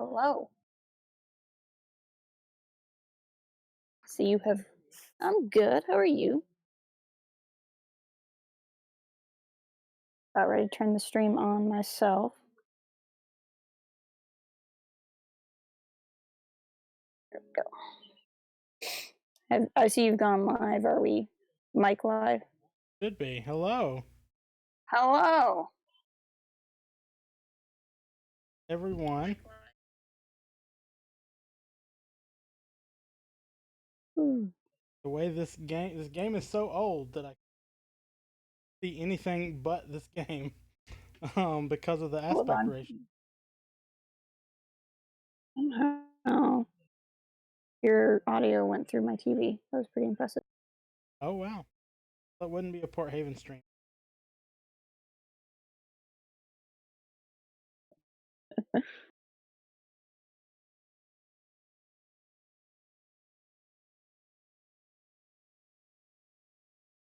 Hello. So you have I'm good. How are you? About ready to turn the stream on myself. There we go. I see you've gone live. Are we mic live? Should be. Hello, Hello. everyone. Hmm. The way this game is so old that I can't see anything but this game, because of the Hold aspect on. ratio. Oh, your audio went through my TV. That was pretty impressive. Oh wow, that wouldn't be a Port Haven stream.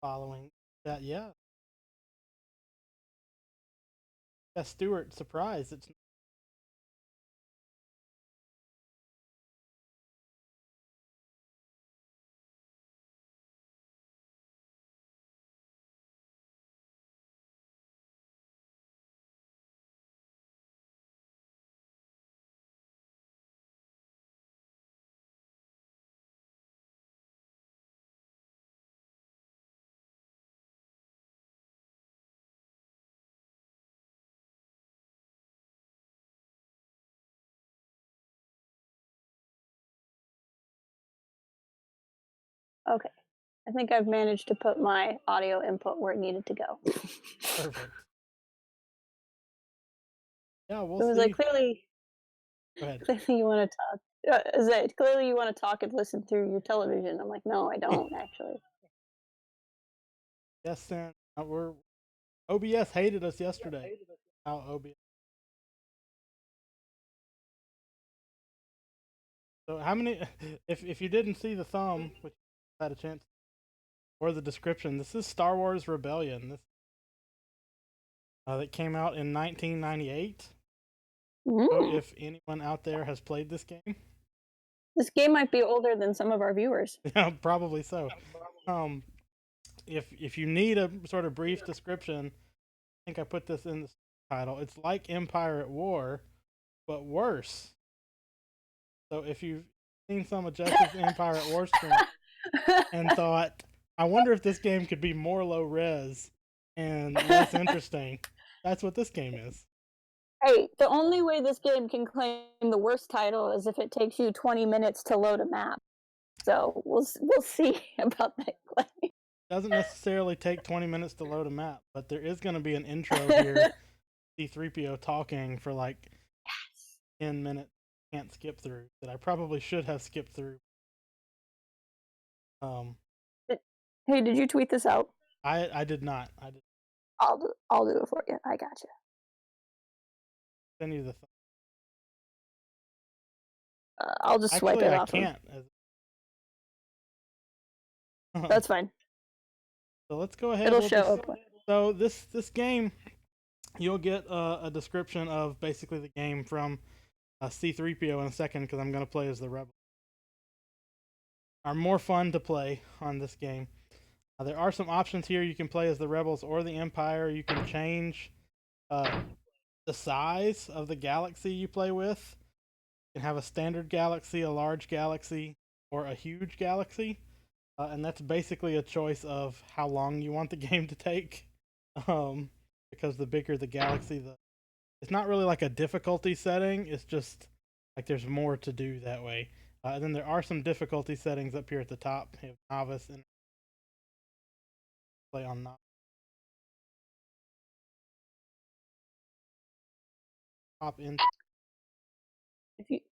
Following that, yeah. Yeah, Stuart, surprise! It's Okay. I think I've managed to put my audio input where it needed to go. perfect. Yeah, we'll It was like see. clearly, Go ahead. clearly you want to talk. Is it clearly you want to talk and listen through your television? I'm like, no, I don't actually. Yes, Sam. We're OBS hated us yesterday. How OBS? So how many? If you didn't see the thumb, which you had a chance, or the description, this is Star Wars Rebellion. This that came out in 1998. So Mm. if anyone out there has played this game, This game might be older than some of our viewers. yeah, probably so. Um, if you need a sort of brief description, I think I put this in the title. It's like Empire at War, but worse. So if you've seen some of Jess's Empire at War stream and thought, I wonder if this game could be more low res and less interesting, that's what this game is. Hey, the only way this game can claim the worst title is if it takes you 20 minutes to load a map. So we'll see about that claim. Doesn't necessarily take 20 minutes to load a map, but there is going to be an intro here. C3PO talking for like 10 minutes. Can't skip through that I probably should have skipped through. Um, Hey, did you tweet this out? I did not. I did I'll do it for you. I got you. send you the. I'll just swipe Actually, it I off of. can't. That's fine. So let's go ahead. It'll We'll show just. up. So this game, you'll get a description of basically the game from C3PO in a second because I'm going to play as the rebel. Are more fun to play on this game. There are some options here. You can play as the rebels or the Empire. You can change the size of the galaxy you play with. You can have a standard galaxy, a large galaxy, or a huge galaxy. And that's basically a choice of how long you want the game to take. Because the bigger the galaxy, it's not really like a difficulty setting. It's just like there's more to do that way. And then there are some difficulty settings up here at the top. You have novice and play on novice. Hop in.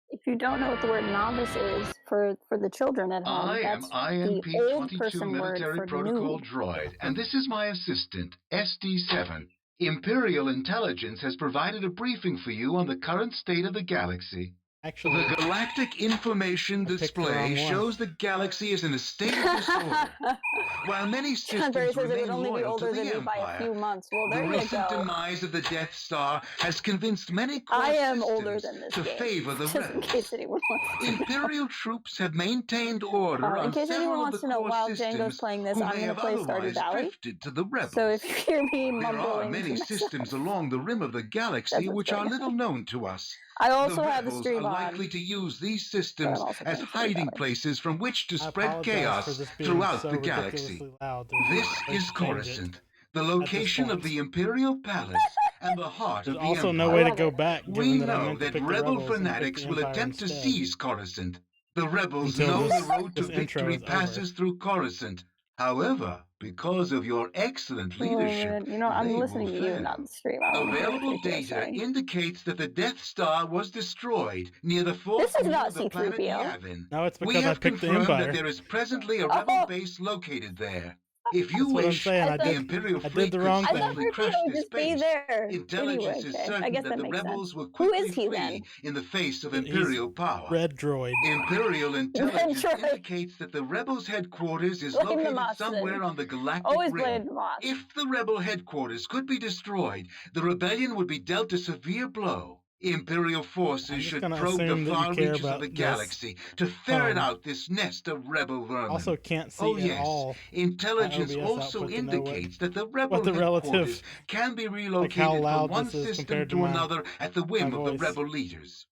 If you don't know what the word novice is for the children at home, I am that's the old IMP-22 person word military for protocol noob. droid, and this is my assistant, SD7. Imperial Intelligence has provided a briefing for you on the current state of the galaxy. Actually, The galactic information I picked the wrong display one. shows the galaxy is in a state of disorder. While many John Berry systems says it would remain only be loyal to older the than me by a Empire, few months. Well, the there you recent go. demise of the Death Star has convinced many core I am older systems than this to game. favor the Just in rebels. case anyone wants to know. Imperial troops have maintained order In on case anyone several of wants the to know, core while Django's systems playing this, who I'm may going to have play Stardew otherwise Valley. drifted to the rebels. So if you hear me There are mumbling many to systems myself, along the rim of the that's galaxy what's which are going little on. known to us. I The also have the rebels are stream likely on, to use these but I'm systems also as playing Stardew hiding Valley. places from which to I spread apologize for chaos this being throughout so the galaxy. ridiculously loud. There's This no way is to change it Coruscant, the at this location of point. the Imperial Palace and the heart There's of the also no Empire. way to love go it. back, We given that I know meant to that pick the rebel rebels and pick fanatics the will Empire attempt to instead. seize Coruscant. The rebels Until know this the road to this intro victory is over. passes through Coruscant. However, because of your excellent leadership, You know, I'm they will listening to you, not fail. the stream. I don't want to hear Available what you're data saying. indicates that the Death Star was destroyed near the This fourth is moon not of the planet C3PO. Yavin. No, it's We because I have picked the confirmed that Empire. there is presently a rebel Oh, base located there. If you That's what I'm wish, saying. I the thought Imperial I did fleet the could wrong I thing. thought safely 3PO crush would this just be base. there. Intelligence Anyway, is okay. I certain guess that that the makes rebels sense. will Who quickly is he flee then? in the face of He's Imperial power. Red Droid. Imperial intelligence Droid. indicates that the rebels' headquarters is Blame the located Moss somewhere then. on the galactic Always rim. blame the Moss. If the rebel headquarters could be destroyed, the rebellion would be dealt a severe blow. Imperial I'm forces just should gonna probe the assume that you far care reaches of about the this. galaxy to ferret Um, out this nest of rebel vermin. Also can't see Oh at yes, all my intelligence OBS also output to know indicates that the what rebel the headquarters relative, can be like how relocated from loud one this is system compared to to my another at the whim of the voice. rebel leaders.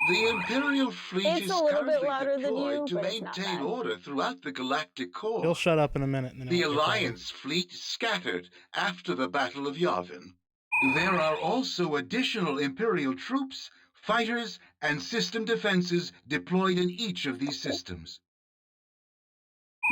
The Imperial fleet It's is a little bit currently louder than deployed you, to but it's not maintain bad. order throughout the galactic He'll core. shut up in a minute and then The it won't be a problem. Alliance fleet scattered after the Battle of Yavin. There are also additional Imperial troops, fighters, and system defenses deployed in each of these systems.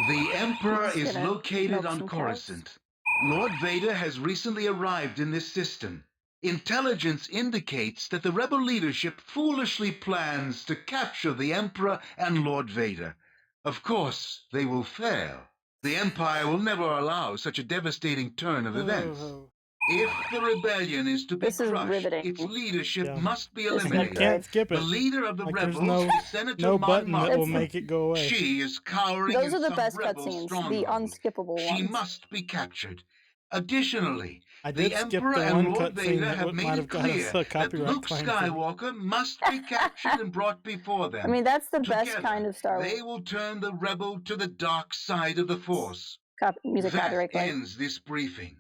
The Emperor Just is gonna located milk on some cows. Coruscant. Lord Vader has recently arrived in this system. Intelligence indicates that the rebel leadership foolishly plans to capture the Emperor and Lord Vader. Of course, they will fail. The Empire will never allow such a devastating turn of events. Oh, If the rebellion is to be This is crushed, riveting. its leadership yeah. must be This is You eliminated. can't skip The it. leader of the Like there's rebels no is Senator no Mon button that will It's- make it go away. She is cowering Those in are the some best rebel cutscenes, the stronghold. unskippable She ones. must be captured. Additionally, I the did skip Emperor the and one Lord cutscene Vader that have might made have it got us clear a that copyright Luke claim for Skywalker must be captured and brought before them. I mean, that's the best Together, kind of Star they Wars will turn the rebel to the dark side of the Force. music That copyright claim. ends this briefing.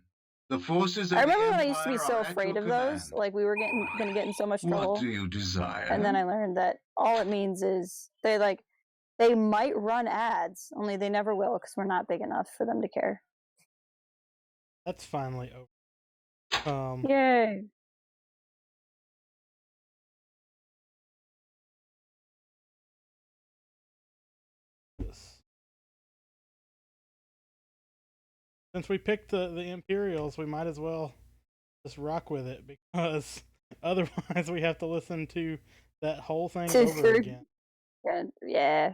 The forces of I remember the when I used to be Empire so are at afraid your of those, command. like we were gonna get in so much trouble. What do you desire? And then I learned that all it means is they might run ads, only they never will because we're not big enough for them to care. That's finally over. Yay! Since we picked the Imperials, we might as well just rock with it because otherwise we have to listen to that whole thing over again. Yeah.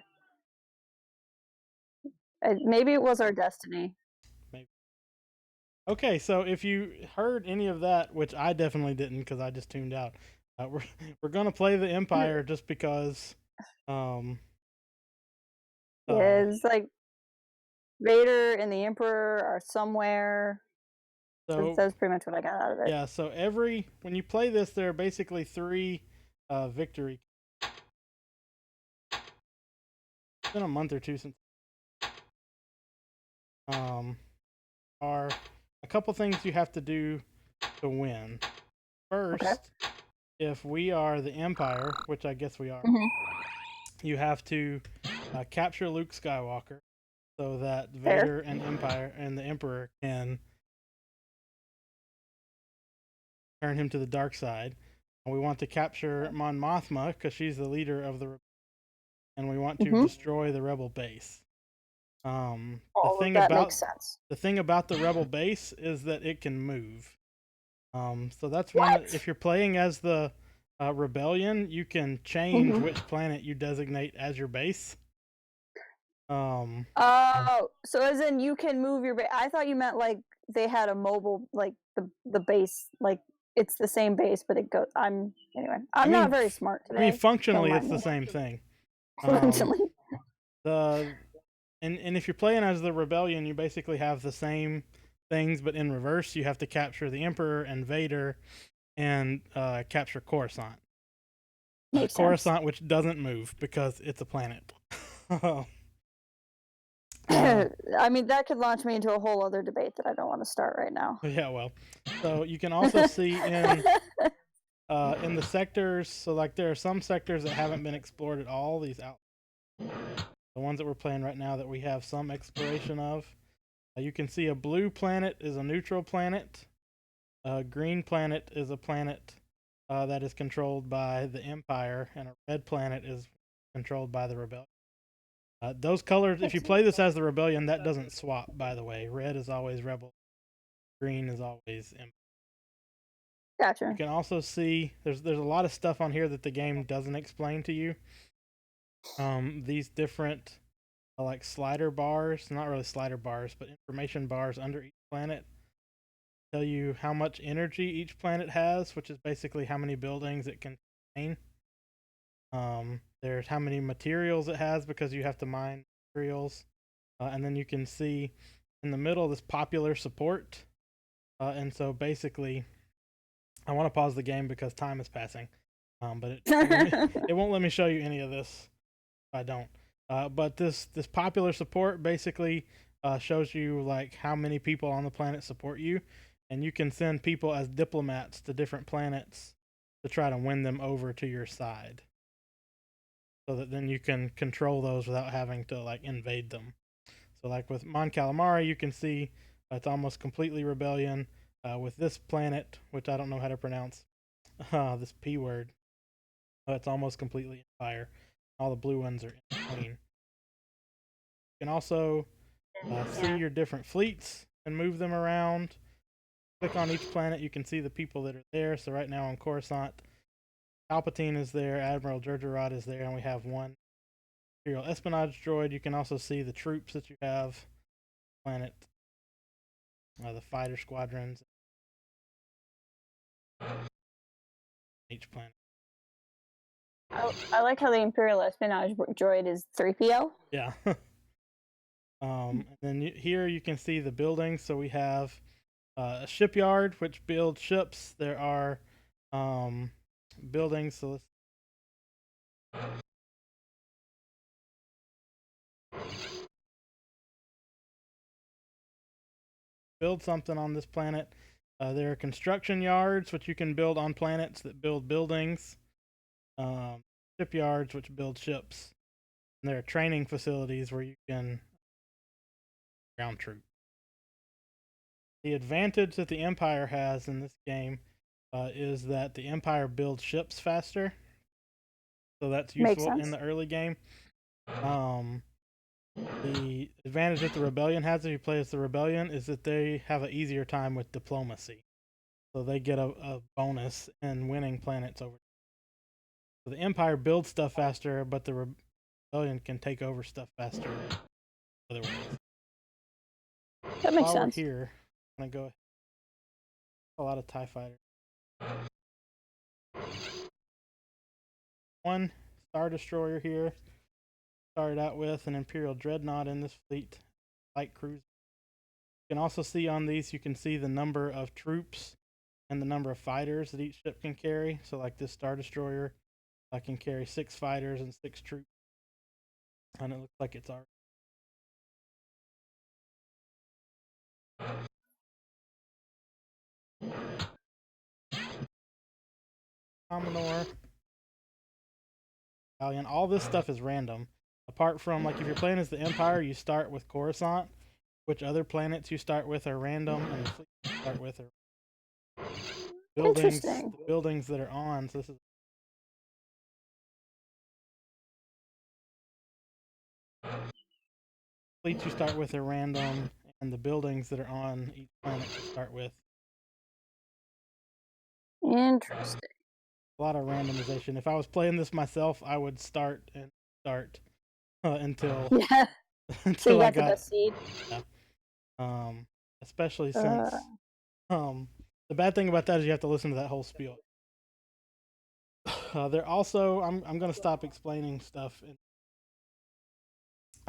Maybe it was our destiny. Maybe. Okay, so if you heard any of that, which I definitely didn't because I just tuned out, we're gonna play the Empire just because. Yeah, it's like Vader and the Emperor are somewhere. So that's pretty much what I got out of it. Yeah, so when you play this, there are basically 3 victory. It's been a month or two since. Are a couple things you have to do to win. First, if we are the Empire, which I guess we are, you have to capture Luke Skywalker so that Vader and the Emperor can turn him to the dark side. And we want to capture Mon Mothma because she's the leader of the rebellion, and we want to destroy the rebel base. Makes sense. The thing about the rebel base is that it can move. So that's one. If you're playing as the rebellion, you can change which planet you designate as your base. Oh, so as in you can move your base. I thought you meant like they had a mobile, like the base, like it's the same base, but it goes. Anyway. I'm not very smart today. I mean, functionally, Don't it's mind the me. same thing. Functionally. And if you're playing as the Rebellion, you basically have the same things, but in reverse. You have to capture the Emperor and Vader, and capture Coruscant. Makes Coruscant, sense. which doesn't move because it's a planet. I mean, that could launch me into a whole other debate that I don't want to start right now. Yeah, well, so you can also see in the sectors. So like there are some sectors that haven't been explored at all. These out, the ones that we're playing right now that we have some exploration of. You can see a blue planet is a neutral planet. A green planet is a planet that is controlled by the Empire, and a red planet is controlled by the Rebellion. Those colors, if you play this as the Rebellion, that doesn't swap, by the way. Red is always Rebel, green is always Empire. Gotcha. You can also see there's a lot of stuff on here that the game doesn't explain to you. These different like slider bars, not really slider bars, but information bars under each planet tell you how much energy each planet has, which is basically how many buildings it can contain. There's how many materials it has because you have to mine materials, and then you can see in the middle this popular support. And so basically, I want to pause the game because time is passing, but it won't let me show you any of this if I don't. But this popular support basically shows you like how many people on the planet support you, and you can send people as diplomats to different planets to try to win them over to your side, so that then you can control those without having to like invade them. So like with Mon Calamari, you can see it's almost completely Rebellion. With this planet, which I don't know how to pronounce, this P word, it's almost completely Empire. All the blue ones are in between. You can also see your different fleets and move them around. Click on each planet, you can see the people that are there. So right now on Coruscant, Palpatine is there, Admiral Jerjerrod is there, and we have one Imperial espionage droid. You can also see the troops that you have, planet, the fighter squadrons, each planet. I like how the Imperial espionage droid is 3PO. Yeah. And then here you can see the buildings. So we have a shipyard which builds ships. There are buildings. So let's build something on this planet. There are construction yards which you can build on planets that build buildings. Shipyards which build ships. And there are training facilities where you can ground troop. The advantage that the Empire has in this game is that the Empire builds ships faster. So that's useful in the early game. The advantage that the Rebellion has if you play as the Rebellion is that they have an easier time with diplomacy. So they get a bonus in winning planets over. So the Empire builds stuff faster, but the Rebellion can take over stuff faster other ways. That makes sense. Here, I'm gonna go a lot of TIE fighters. One Star Destroyer here. Started out with an Imperial Dreadnought in this fleet, light cruiser. You can also see on these, you can see the number of troops and the number of fighters that each ship can carry. So like this Star Destroyer can carry 6 fighters and 6 troops. And it looks like it's our Commodore. All this stuff is random. Apart from like if you're playing as the Empire, you start with Coruscant. Which other planets you start with are random, and the fleet you start with are buildings. The buildings that are on. So this is fleets you start with are random, and the buildings that are on each planet you start with. Interesting. A lot of randomization. If I was playing this myself, I would start until yeah. until I got the seed. Yeah. Especially since The bad thing about that is you have to listen to that whole spiel. They're also I'm gonna stop explaining stuff.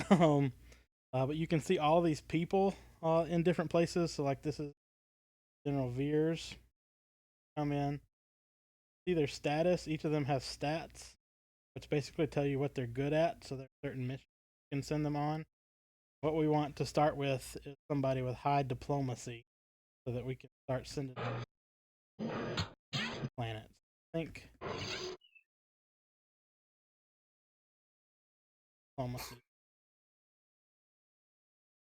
But you can see all these people in different places. So like this is General Veers. Come in, see their status. Each of them have stats, which basically tell you what they're good at. So there's certain missions you can send them on. What we want to start with is somebody with high diplomacy, so that we can start sending planets. I think diplomacy.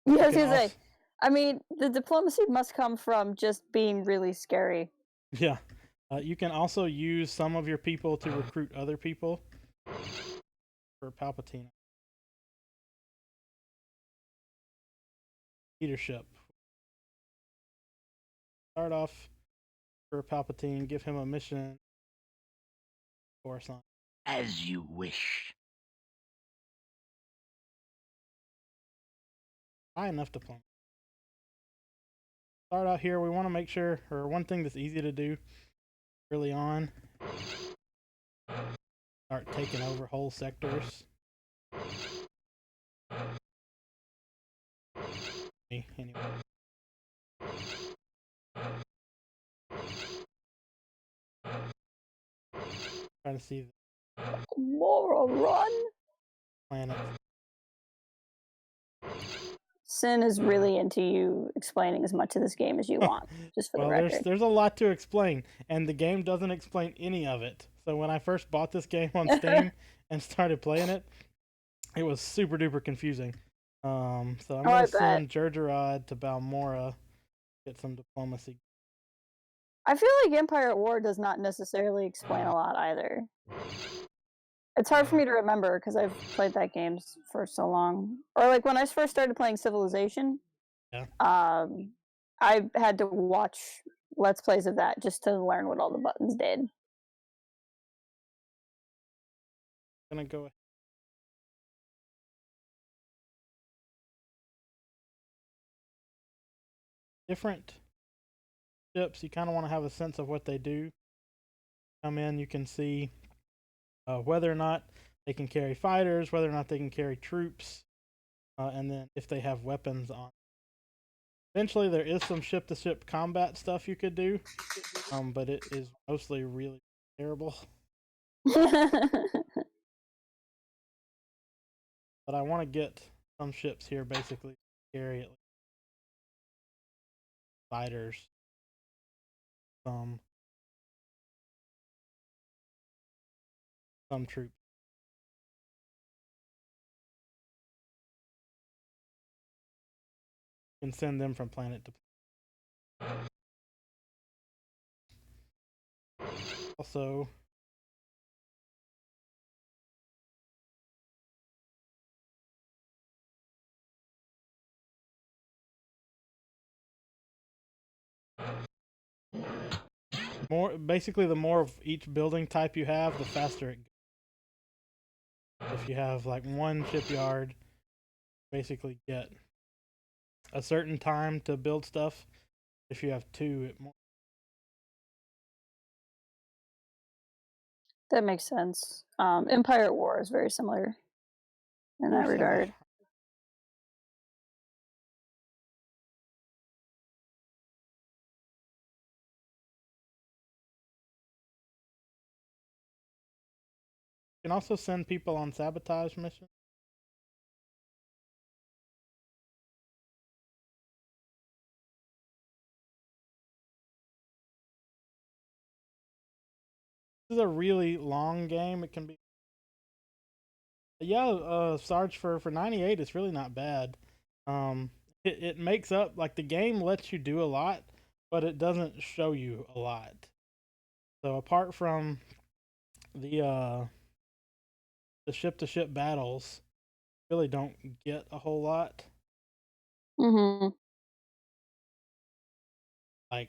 Yeah, I was You can gonna say. also, I mean, the diplomacy must come from just being really scary. yeah, you can also use some of your people to recruit other people for Palpatine. Leadership. Start off for Palpatine, give him a mission or something. As you wish. High enough diplomacy. Start out here. We want to make sure, or one thing that's easy to do early on, start taking over whole sectors. Anyway. Trying to see the Moral run. planet. Sin is really into you explaining as much of this game as you want, just for the Well, record. there's a lot to explain, and the game doesn't explain any of it. So when I first bought this game on Steam and started playing it, it was super duper confusing. So I'm Oh, gonna I bet. send Jerjerrod to Balmora, get some diplomacy. I feel like Empire at War does not necessarily explain a lot either. It's hard for me to remember because I've played that game for so long. Or like when I first started playing Civilization, Yeah. I had to watch Let's Plays of that just to learn what all the buttons did. Gonna go ahead. Different ships, you kind of want to have a sense of what they do. Come in, you can see whether or not they can carry fighters, whether or not they can carry troops, and then if they have weapons on. Eventually, there is some ship-to-ship combat stuff you could do, but it is mostly really terrible. But I want to get some ships here basically to carry at least fighters. Some troops. You can send them from planet to planet. Also, basically the more of each building type you have, the faster it goes. If you have like one shipyard, basically get a certain time to build stuff. If you have two, it more. That makes sense. Empire at War is very similar in that regard. You can also send people on sabotage missions. This is a really long game. It can be. Yeah, Sarge for 98 is really not bad. It makes up, like, the game lets you do a lot, but it doesn't show you a lot. So apart from the ship to ship battles, really don't get a whole lot. Mm-hmm. Like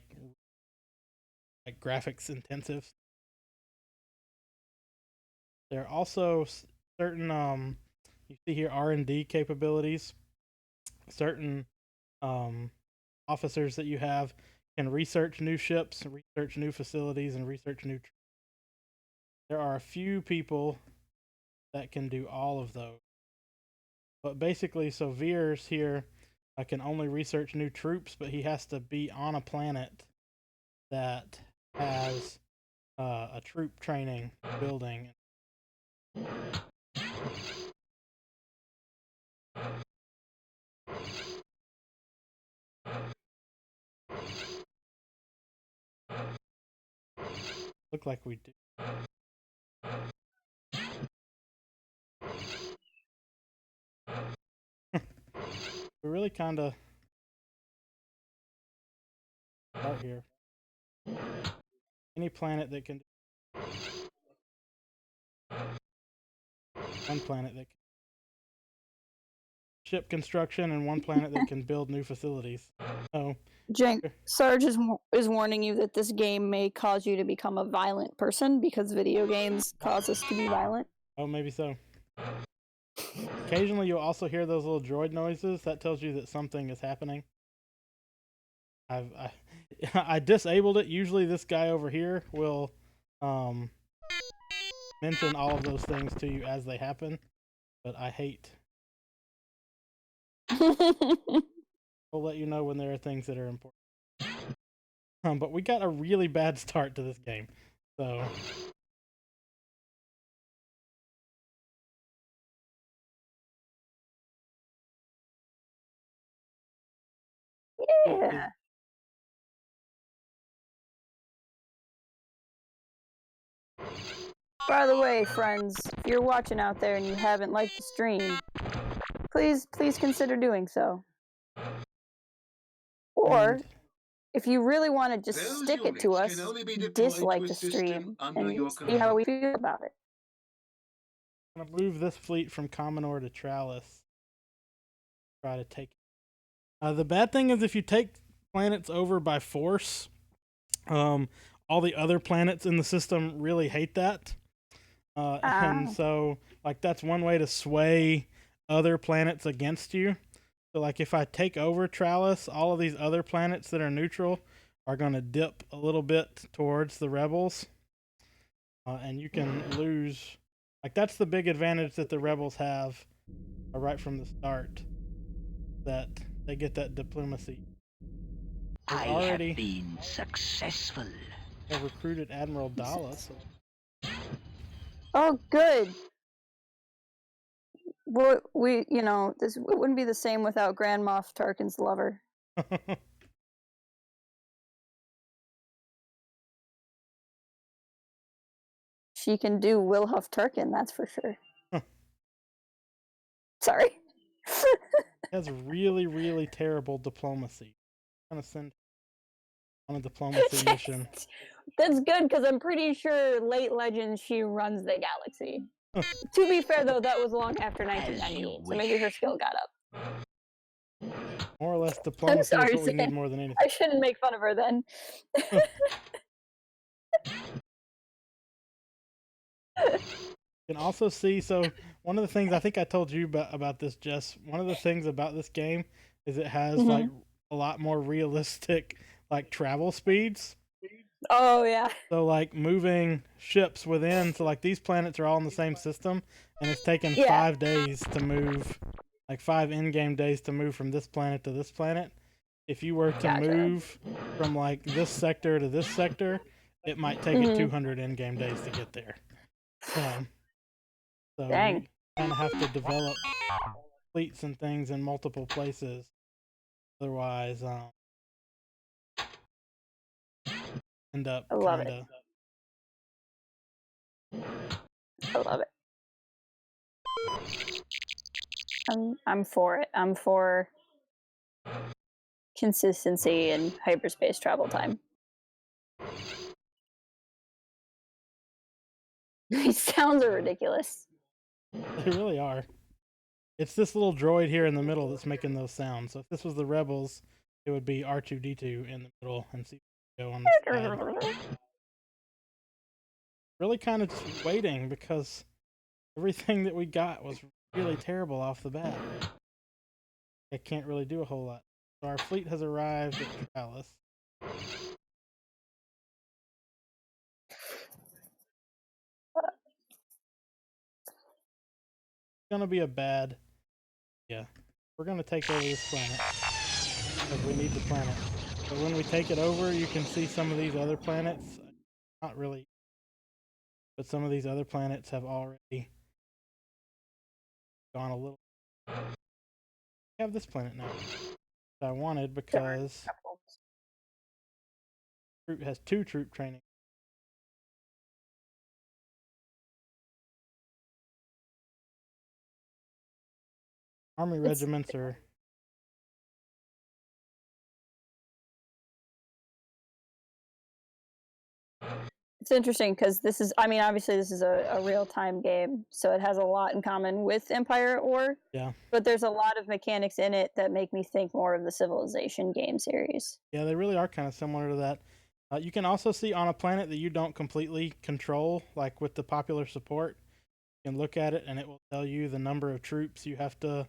graphics intensive. There are also certain you see here R&D capabilities. Certain officers that you have can research new ships, research new facilities, and research new. There are a few people that can do all of those. But basically, so Veers here can only research new troops, but he has to be on a planet that has a troop training building. Look like we do. We really kind of start here. Any planet that can one planet that can ship construction and one planet that can build new facilities. So Jank, Sarge is warning you that this game may cause you to become a violent person because video games cause us to be violent. oh, maybe so. Occasionally, you'll also hear those little droid noises. That tells you that something is happening. I disabled it. Usually, this guy over here will mention all of those things to you as they happen, but I hate. We'll let you know when there are things that are important. But we got a really bad start to this game, so. Yeah. By the way, friends, if you're watching out there and you haven't liked the stream, please consider doing so. Or if you really want to just Those stick it to units us, can only be deployed dislike to a the system stream under your and see how we feel about it. I'm gonna move this fleet from Commodore to Trallis. Try to take it. The bad thing is if you take planets over by force, all the other planets in the system really hate that. And so, like, that's one way to sway other planets against you. So, like, if I take over Trallis, all of these other planets that are neutral are going to dip a little bit towards the rebels. And you can lose. Like, that's the big advantage that the rebels have right from the start. That they get that diplomacy. I have been successful. Have recruited Admiral Dallas. Oh, good. Well, this it wouldn't be the same without Grand Moff Tarkin's lover. She can do Wilhuff Tarkin, that's for sure. Sorry. Has really, really terrible diplomacy. I'm gonna send on a diplomacy mission. That's good because I'm pretty sure late Legends she runs the galaxy. To be fair, though, that was long after 1998, so maybe her skill got up. More or less, diplomacy is what we need more than anything. I shouldn't make fun of her then. You can also see, so one of the things I think I told you about this, Jess, one of the things about this game is it has like a lot more realistic like travel speeds. Oh yeah. So like moving ships within, so like these planets are all in the same system, and it's taken 5 days to move, like 5 in-game days to move from this planet to this planet. If you were to move from like this sector to this sector, it might take it 200 in-game days to get there. So Dang. you kind of have to develop fleets and things in multiple places. Otherwise, end up I love it. I love it. I'm for it. I'm for consistency and hyperspace travel time. These sounds are ridiculous. They really are. It's this little droid here in the middle that's making those sounds. So if this was the rebels, it would be R2-D2 in the middle and C-3PO on the side. Really kind of just waiting because everything that we got was really terrible off the bat. I can't really do a whole lot. So our fleet has arrived at Trallis. Gonna be a bad. Yeah, we're gonna take over this planet because we need the planet. But when we take it over, you can see some of these other planets. Not really, but some of these other planets have already gone a little. We have this planet now that I wanted because it has 2 troop training. Army regiments are. It's interesting because this is, I mean, obviously this is a real-time game, so it has a lot in common with Empire at War. Yeah. But there's a lot of mechanics in it that make me think more of the Civilization game series. Yeah, they really are kind of similar to that. You can also see on a planet that you don't completely control, like with the popular support, you can look at it and it will tell you the number of troops you have to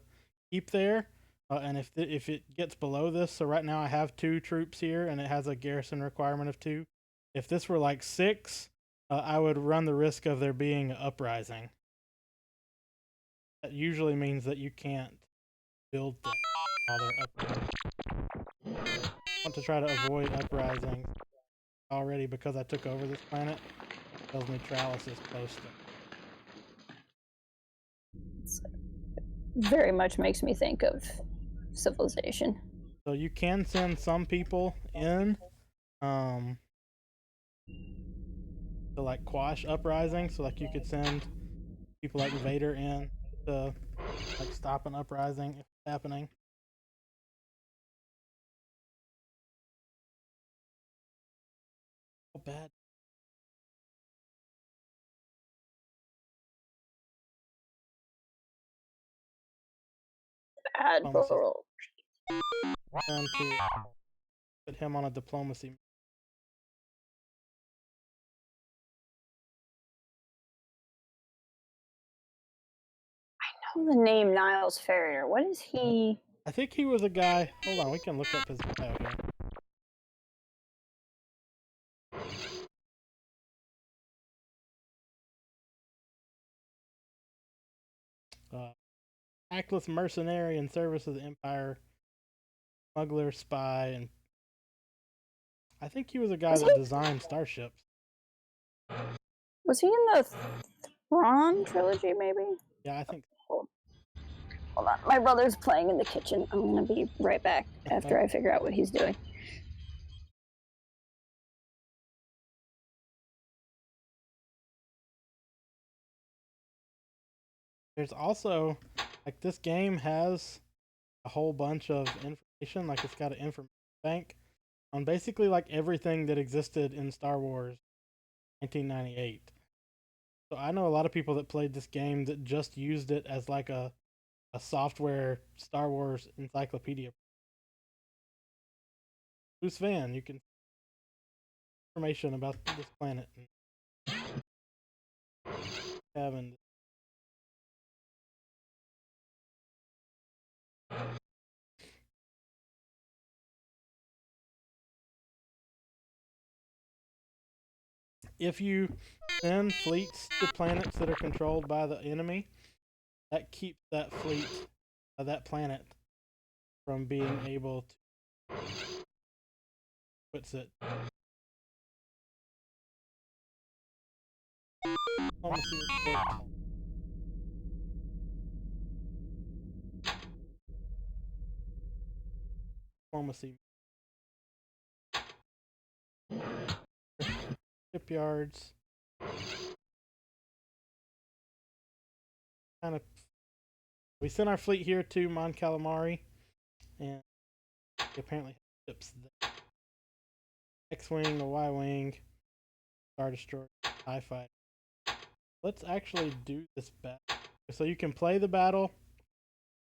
keep there. And if it gets below this, so right now I have 2 troops here and it has a garrison requirement of 2. If this were like 6, I would run the risk of there being an uprising. That usually means that you can't build things while they're up. I want to try to avoid uprisings already because I took over this planet. It tells me Trallis is close to. Very much makes me think of Civilization. So you can send some people in to like quash uprisings. So like you could send people like Vader in to like stop an uprising if it's happening. Oh, bad. Admiral. And to put him on a diplomacy. I know the name Niles Ferrier. What is he? I think he was a guy. Hold on, we can look up his bio here. Actless mercenary in service of the Empire, smuggler, spy, and I think he was a guy that designed starships. Was he in the Thrawn trilogy, maybe? Yeah, I think. Hold on. My brother's playing in the kitchen. I'm going to be right back after I figure out what he's doing. There's also, like, this game has a whole bunch of information. Like, it's got an information bank on basically like everything that existed in Star Wars 1998. So I know a lot of people that played this game that just used it as like a software Star Wars encyclopedia. Loose Van, you can information about this planet. Having if you send fleets to planets that are controlled by the enemy, that keeps that fleet, that planet, from being able to. What's it? Diplomacy report. Diplomacy. Shipyards. Kind of. We sent our fleet here to Mon Calamari, and we apparently have ships there. X-wing, a Y-wing, Star Destroyer, TIE Fighter. Let's actually do this battle. So you can play the battle,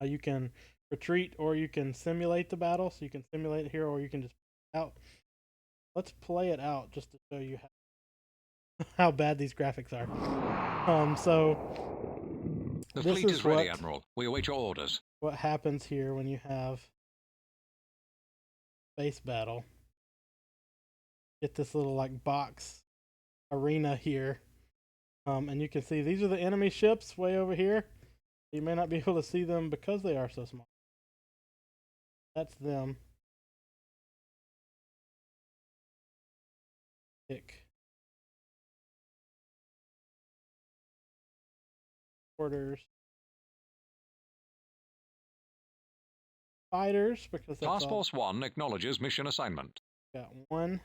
you can retreat, or you can simulate the battle. So you can simulate it here, or you can just play it out. Let's play it out just to show you how bad these graphics are. So the fleet is ready, Admiral. We await your orders. What happens here when you have space battle? get this little like box arena here. And you can see these are the enemy ships way over here. You may not be able to see them because they are so small. That's them. Pick orders. Fighters, because that's Task Force 1 acknowledges mission assignment. Got one.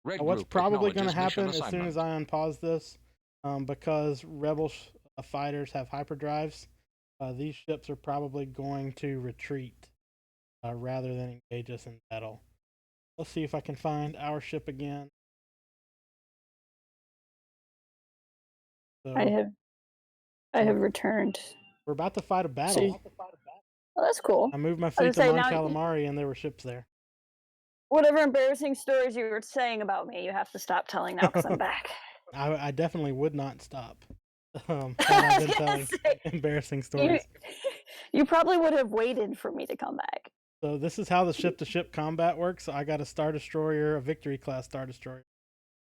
Red What's Group probably going to acknowledges mission happen as soon assignment. as I unpause this, because Rebel fighters have hyperdrives, these ships are probably going to retreat rather than engage us in battle. Let's see if I can find our ship again. So I have returned. we're about to fight a battle. Oh, that's cool. I moved my I fleet was to gonna Mon say, now- Calamari, and there were ships there. Whatever embarrassing stories you were saying about me, you have to stop telling now because I'm back. I definitely would not stop. Had I been telling embarrassing stories. You probably would have waited for me to come back. So this is how the ship-to-ship combat works. So I got a Star Destroyer, a Victory-class Star Destroyer,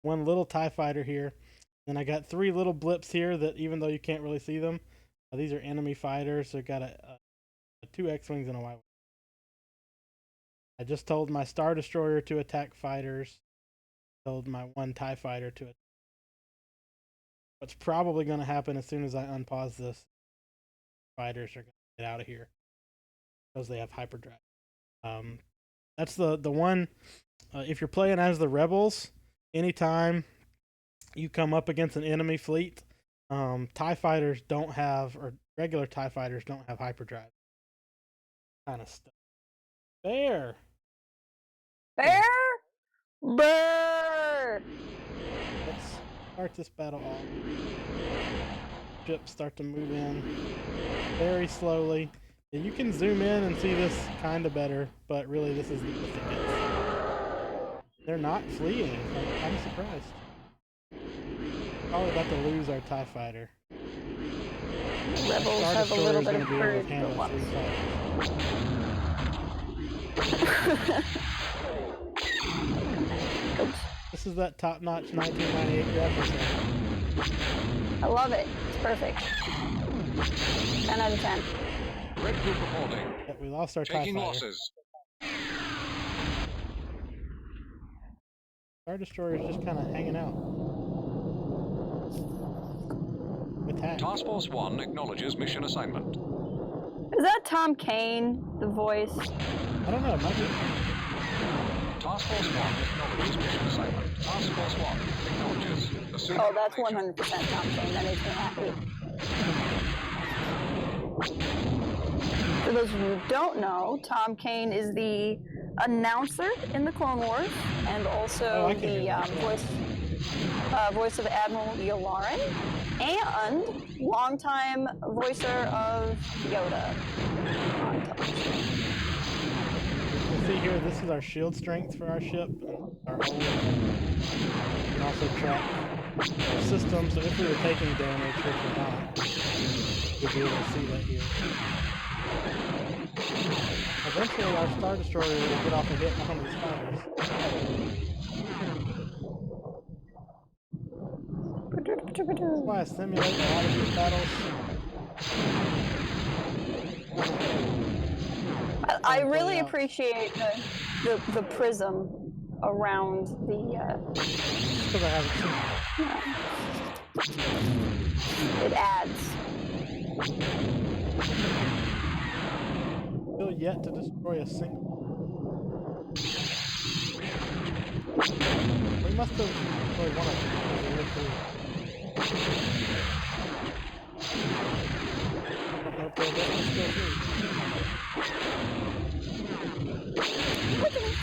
one little TIE fighter here, and I got 3 little blips here that even though you can't really see them, these are enemy fighters. So I got a 2 X-Wings and a Y-Wing. I just told my Star Destroyer to attack fighters. Told my 1 TIE fighter to attack. What's probably going to happen as soon as I unpause this, fighters are going to get out of here because they have hyperdrive. That's the one. If you're playing as the Rebels, anytime you come up against an enemy fleet, TIE fighters don't have, or regular TIE fighters don't have hyperdrive. Kind of stuff. Bear! Brrr! Let's start this battle off. Ships start to move in very slowly. Yeah, you can zoom in and see this kind of better, but really this is the best it gets. They're not fleeing. I'm surprised. Probably about to lose our TIE fighter. The Rebels Star have a little Destroyer is bit of gonna be able courage, to handle but 3 fighters. This is that top-notch 1998 graphics. I love it. It's perfect. 10 out of 10. Red Group reporting. Yeah, we lost our TIE Taking fighter. losses. Star Destroyer is just kind of hanging out. Attack. Task Force 1 acknowledges mission assignment. Is that Tom Kane, the voice? I don't know. It might be. Task Force 1 acknowledges mission assignment. Task Force 1 acknowledges the super Oh, that's information. 100% Tom Kane. That makes me happy. For those of you who don't know, Tom Kane is the announcer in the Clone Wars and also the voice of Admiral Yularen and longtime voicer of Yoda on television. You can see here, this is our shield strength for our ship. Our whole, you can also track our system, so if we were taking damage, which we're not, we'll be able to see that here. Eventually, our Star Destroyer will get off and hit one of these fighters. That's why I simulate a lot of these battles. I really appreciate the prism around the. Because I haven't seen it. It adds. Still yet to destroy a single. We must have destroyed one of them.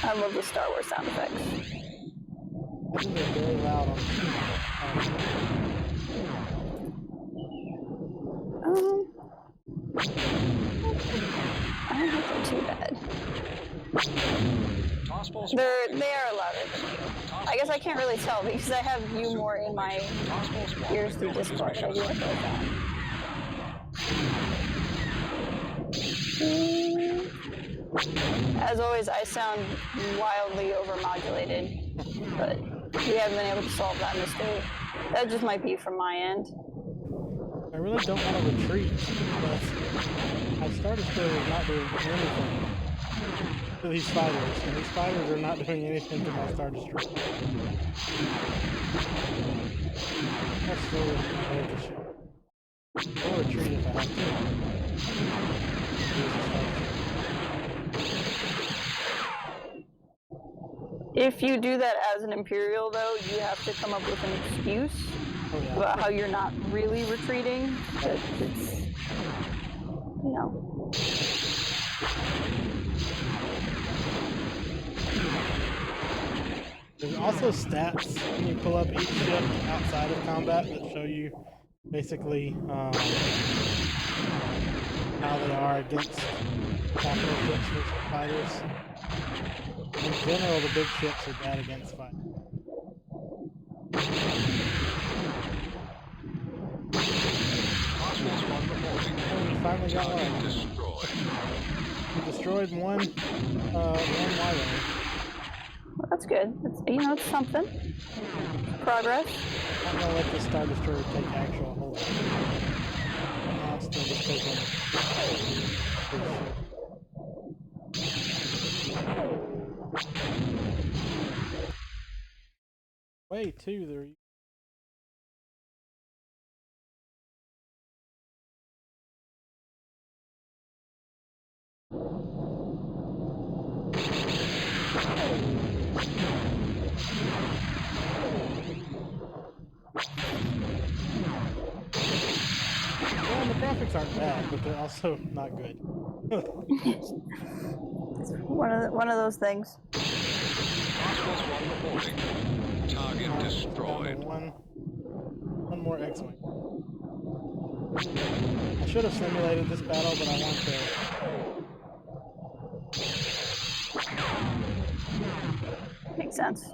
I love the Star Wars sound effects. I think they're very loud on I don't think they're too bad. They are louder than you. I guess I can't really tell because I have you more in my ears through Discord. I do like that. As always, I sound wildly overmodulated, but we haven't been able to solve that mystery. That just might be from my end. I really don't want to retreat, but my Star Destroyer is not doing anything to these fighters, and these fighters are not doing anything to my Star Destroyer. I'll still hold the ship. I'll retreat if I have to. If you do that as an Imperial, though, you have to come up with an excuse about how you're not really retreating. But it's, you know. There's also stats when you pull up each ship outside of combat that show you basically how they are against capital ships versus fighters. In general, the big ships are bad against fighters. Oh, we finally got one. We destroyed one Y-wing. Well, that's good. It's, you know, it's something. Progress. I'm gonna let the Star Destroyer take actual hold. Now it's still just taking. Way too, there. Well, the graphics aren't bad, but they're also not good. One of those things. Target destroyed. One more X-Wing. I should have simulated this battle, but I want to. Makes sense.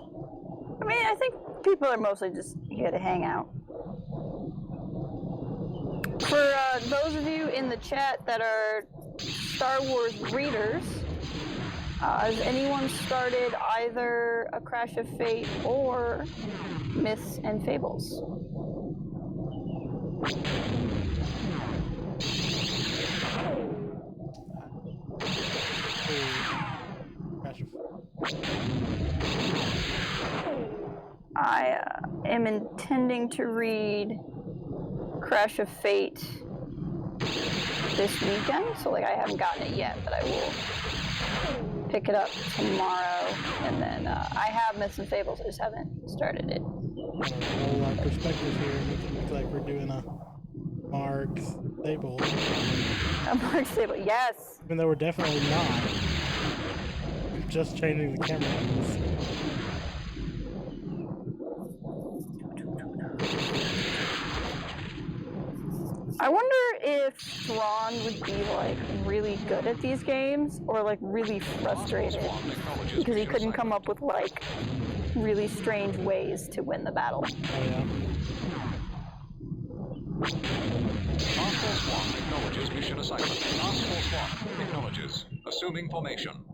I mean, I think people are mostly just here to hang out. For those of you in the chat that are Star Wars readers, has anyone started either A Crash of Fate or Myths and Fables? I am intending to read Crash of Fate this weekend, so like I haven't gotten it yet, but I will pick it up tomorrow. And then I have Myths and Fables, I just haven't started it. Roll our perspective here, and it looks like we're doing a Mark Stable. A Mark Stable, yes! Even though we're definitely not. Just changing the camera angles. I wonder if Thrawn would be like really good at these games or like really frustrated because he couldn't come up with like really strange ways to win the battle. Oh yeah. Task Force 1 acknowledges mission assignment. Task Force 1 acknowledges. Assuming formation.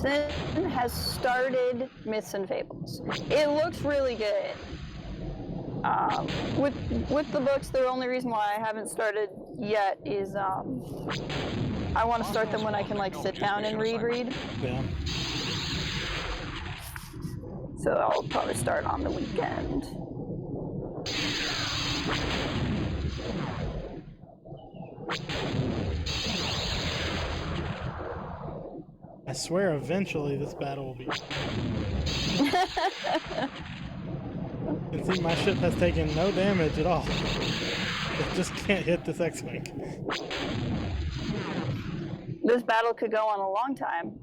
Sin has started Myths and Fables. It looks really good. With the books, the only reason why I haven't started yet is I want to start them when I can like sit down and read. Yeah. So I'll probably start on the weekend. I swear eventually this battle will be. You can see my ship has taken no damage at all. It just can't hit this X-Wing. This battle could go on a long time.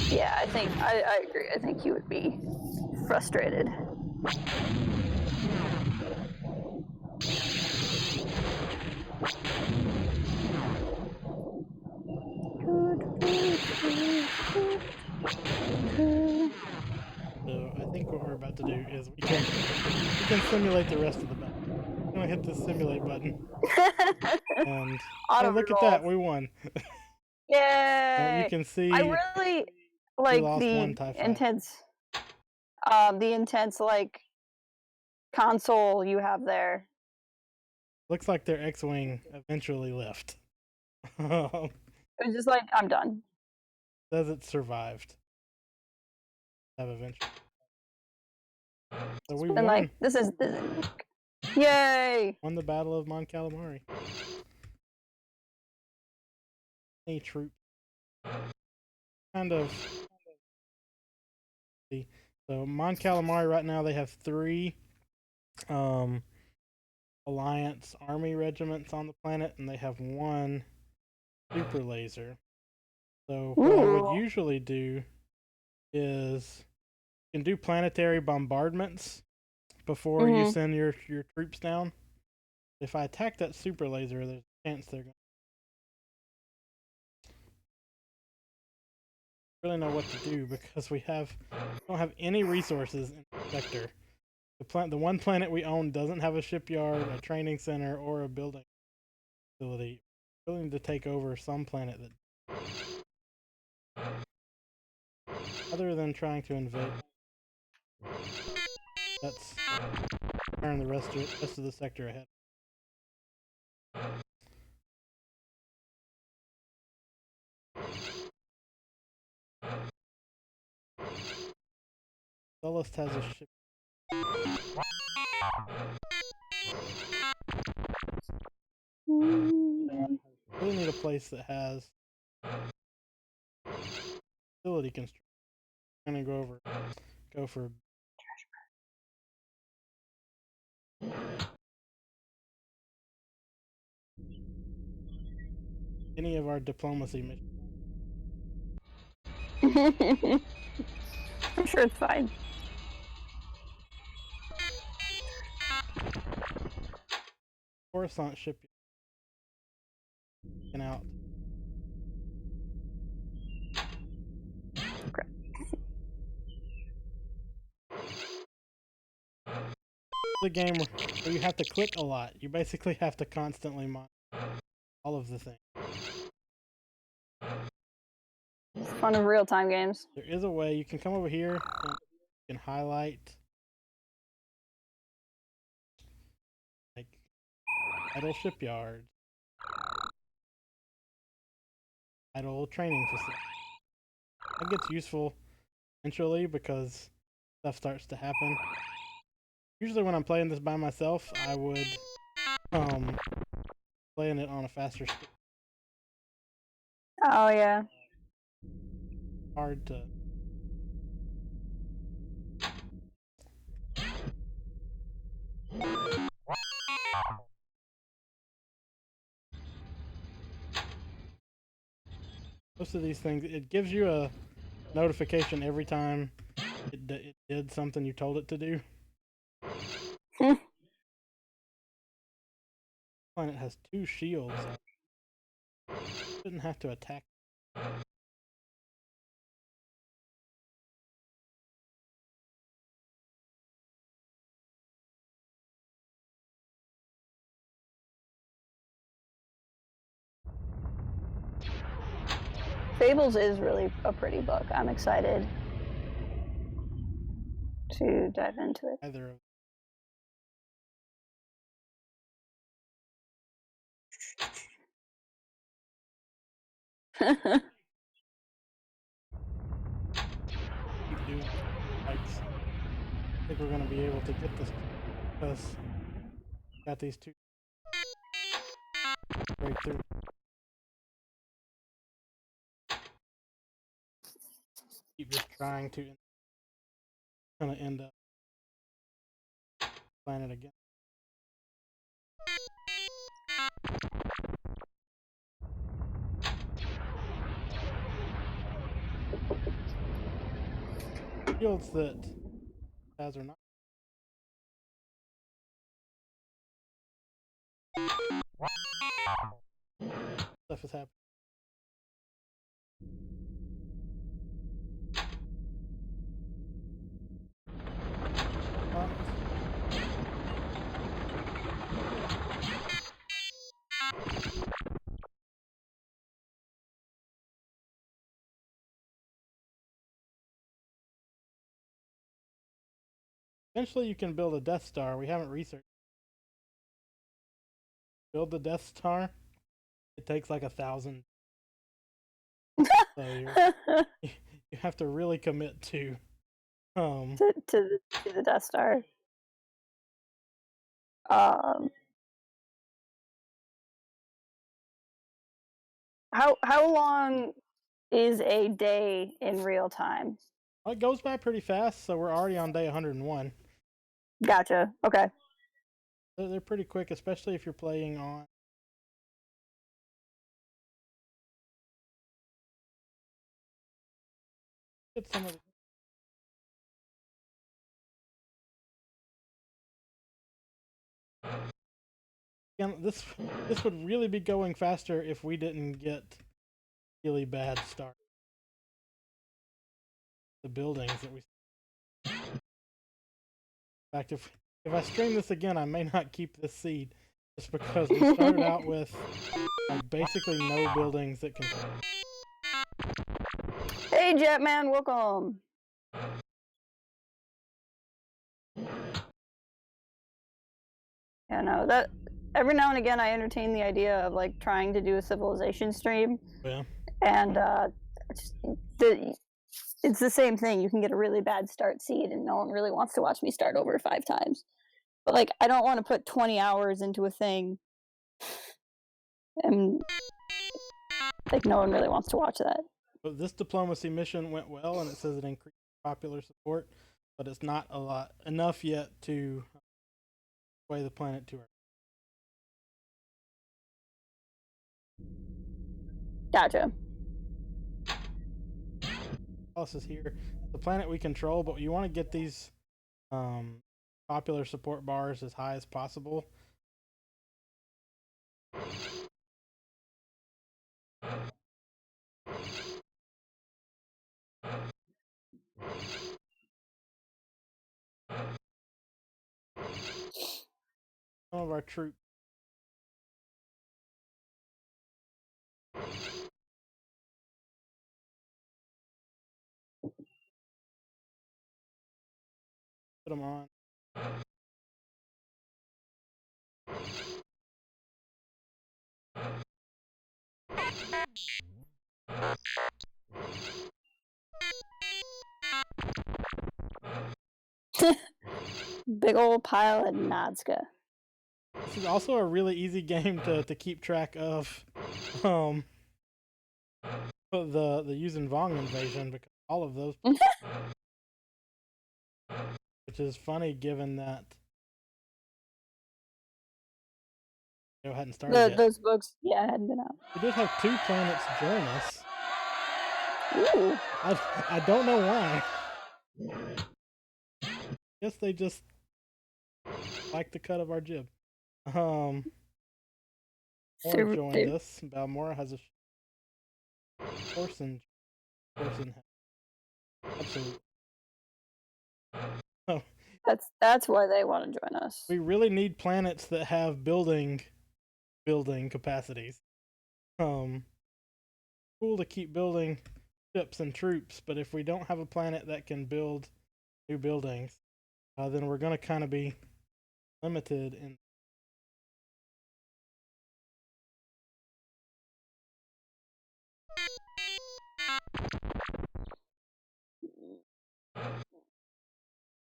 Yeah, I think, I agree. I think he would be frustrated. So I think what we're about to do is we can simulate the rest of the battle. I'm gonna hit the simulate button. And Auto hey, look at reroll. that, we won. Yay! You can see I really we like lost one the TIE fighter. intense like console you have there. Looks like their X-wing eventually left. It was just like, I'm done. Says it survived. Have eventually. So we And won. like, this is yay! Won the Battle of Mon Calamari. Any troop. Kind of. So Mon Calamari right now they have 3 Alliance Army regiments on the planet, and they have 1 super laser. So what I would usually do is you can do planetary bombardments before you send your troops down. If I attack that super laser, there's a chance they're going to really know what to do, because we don't have any resources in the sector. The one planet we own doesn't have a shipyard, a training center, or a building facility. We're willing to take over some planet that, other than trying to invade. Let's turn the rest of the sector ahead. Sullust has a ship. Really need a place that has facility construction. I'm gonna go for any of our diplomacy missions. I'm sure it's fine. Coruscant ship out. Okay. The game where you have to click a lot. You basically have to constantly monitor all of the things. It's fun of real-time games. There is a way you can come over here and you can highlight like idle shipyards, idle training facilities. That gets useful eventually because stuff starts to happen. Usually when I'm playing this by myself, I would playing it on a faster speed. Oh yeah. Hard to most of these things, it gives you a notification every time it did something you told it to do. Planet has 2 shields. Shouldn't have to attack. Fables is really a pretty book. I'm excited to dive into it. Either of keep doing fights. I think we're gonna be able to get this because got these 2 right through. Keep just trying to gonna end up planet again. Shields that has or not. Stuff is happening. Eventually, you can build a Death Star. We haven't researched. Build the Death Star. It takes like 1,000. So you have to really commit to to the Death Star. How long is a day in real time? Well, it goes by pretty fast, so we're already on day 101. Gotcha. Okay. They're pretty quick, especially if you're playing on. Get some of the. Again, this would really be going faster if we didn't get really bad start. The buildings that we. In fact, if I stream this again, I may not keep this seed, just because we started out with like basically no buildings that can. Hey, Jetman, welcome. Yeah, no, that every now and again I entertain the idea of like trying to do a Civilization stream. Yeah. And it's the same thing. You can get a really bad start seed, and no one really wants to watch me start over 5 times. But like, I don't want to put 20 hours into a thing, and like no one really wants to watch that. But this diplomacy mission went well, and it says it increased popular support, but it's not enough yet to sway the planet to Earth. Gotcha. Else is here. The planet we control, but you want to get these popular support bars as high as possible. Some of our troops. Put them on. Big old pile of Nazca. This is also a really easy game to keep track of the Yuuzhan Vong invasion, because all of those, which is funny given that hadn't started yet. Those books, yeah, hadn't been out. We did have 2 planets join us. Ooh. I don't know why. Guess they just like the cut of our jib. Mora joined us. Balmora has a Orson. Absolutely. Oh. That's why they want to join us. We really need planets that have building capacities. Cool to keep building ships and troops, but if we don't have a planet that can build new buildings, then we're gonna kind of be limited in.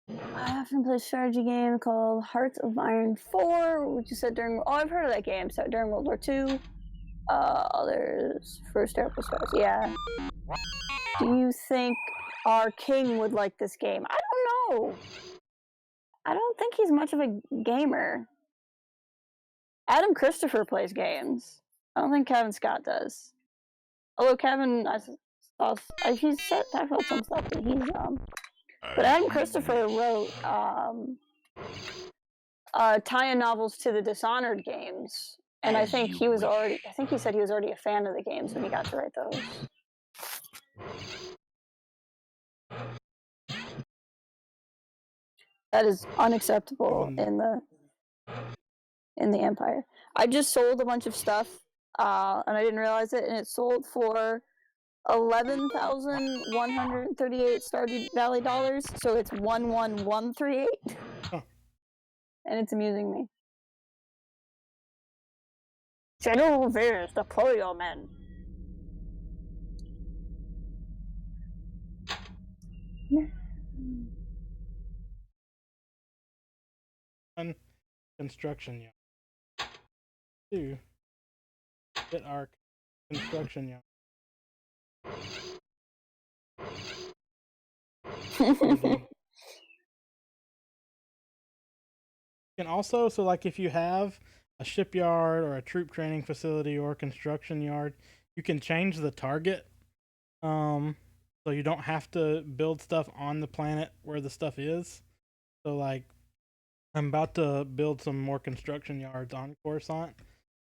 I often play a strategy game called Hearts of Iron 4, which is set during. Oh, I've heard of that game. Set during World War II. Others First Airport Stars. Yeah. Do you think our king would like this game? I don't know. I don't think he's much of a gamer. Adam Christopher plays games. I don't think Kevin Scott does. Although Kevin, he's talked about some stuff, but he's But Adam Christopher wrote tie-in novels to the Dishonored games, and I think he said he was already a fan of the games when he got to write those. That is unacceptable in the Empire. I just sold a bunch of stuff, and I didn't realize it, and it sold for 11,138 Stardew Valley dollars. So it's 11138, Huh. and it's amusing me. General affairs, deploy your men. One, construction yard. 2, get our construction yard. You can also, so like if you have a shipyard or a troop training facility or a construction yard, you can change the target. So you don't have to build stuff on the planet where the stuff is. So like I'm about to build some more construction yards on Coruscant,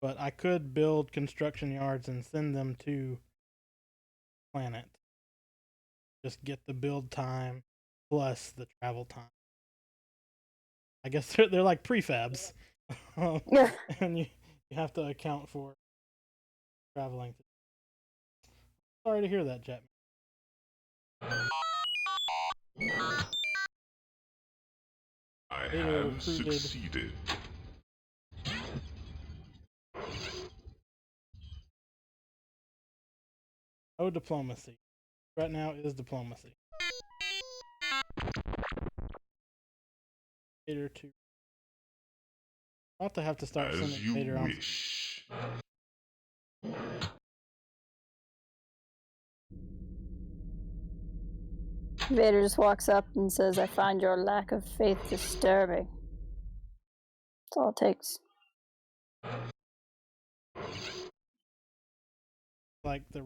but I could build construction yards and send them to planet. Just get the build time plus the travel time. I guess they're like prefabs. Yeah. And you have to account for traveling. Sorry to hear that, Jet. I have succeeded. No diplomacy. Right now is diplomacy. Vader 2. About to have to start As sending you Vader on. wish. Vader just walks up and says, "I find your lack of faith disturbing." That's all it takes. Like the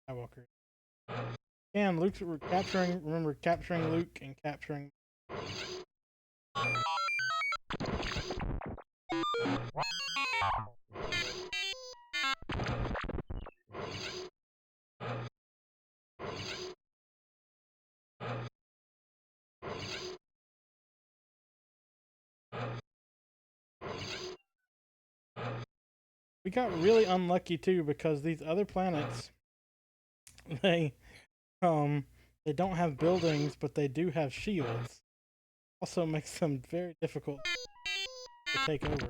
Skywalker. And Luke's capturing. Remember, capturing Luke and capturing. We got really unlucky too because these other planets, they don't have buildings, but they do have shields. Also makes them very difficult to take over.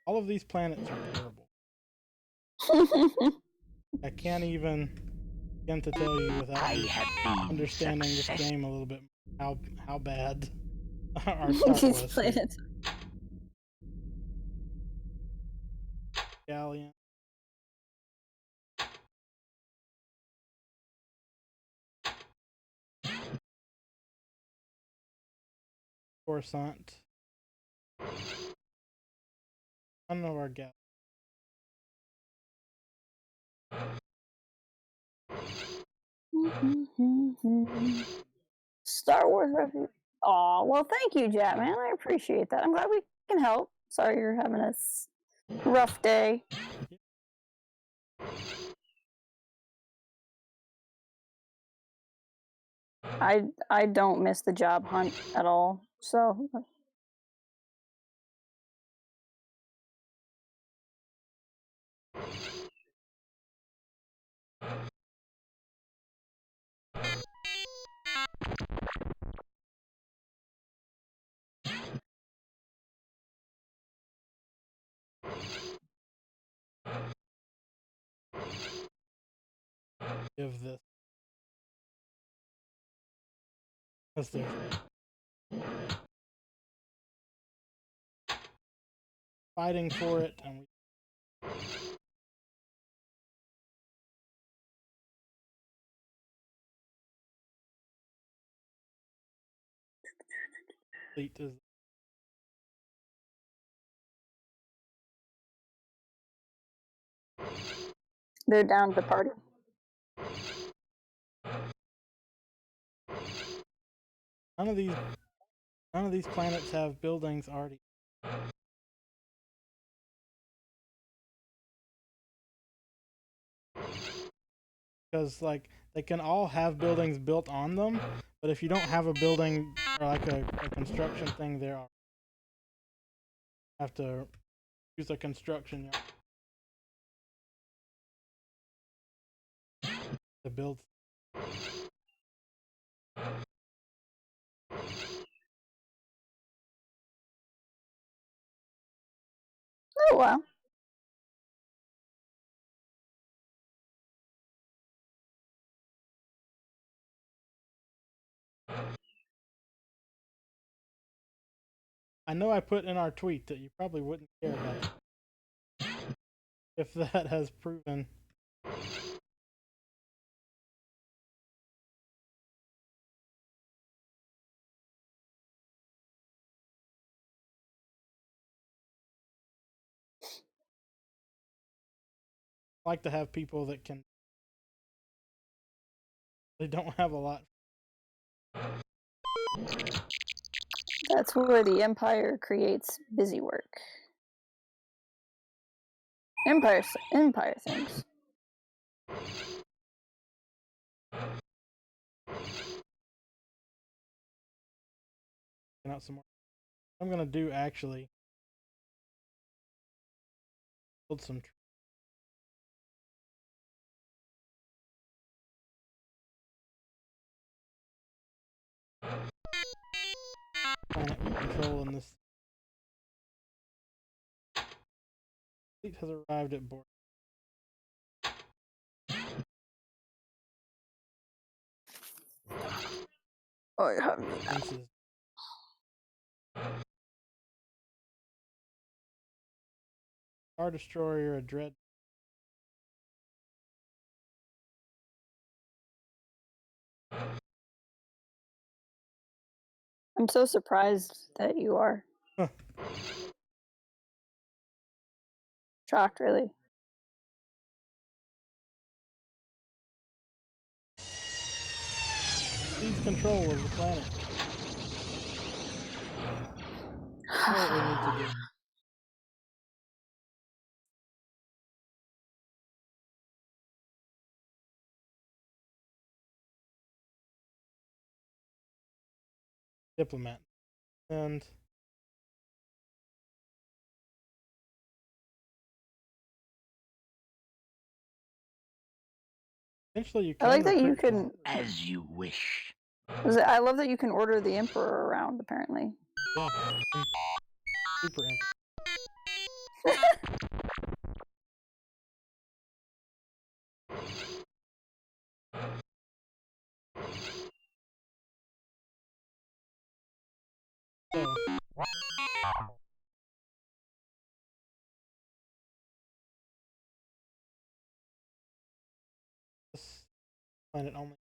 All of these planets are terrible. I can't even begin to tell you without understanding this game a little bit how bad our start was. Planets. Galleon. Coruscant. None of our galaxies. Star Wars Refuge. Aw, well, thank you, Jetman. I appreciate that. I'm glad we can help. Sorry you're having a rough day. I don't miss the job hunt at all. So Give this. Because they're fighting for it, and we fleet is they're down to the party. None of these planets have buildings already. Because like they can all have buildings built on them, but if you don't have a building or like a construction thing there, you have to use a construction yard to build. Oh wow. I know I put in our tweet that you probably wouldn't care about it if that has proven. I like to have people that can. They don't have a lot. That's where the Empire creates busy work. Empire things. Out some more. I'm gonna do actually build some. Planet control in this. Fleet has arrived at board. I have Fences. Star Destroyer, a dread. I'm so surprised that you are. Huh. Shocked, really. Seize control of the planet. What we need to do. Diplomat. And eventually you can. I like that you recruit can. them. As you wish. I love that you can order the Emperor around. Apparently. Yeah. Super so, this planet only.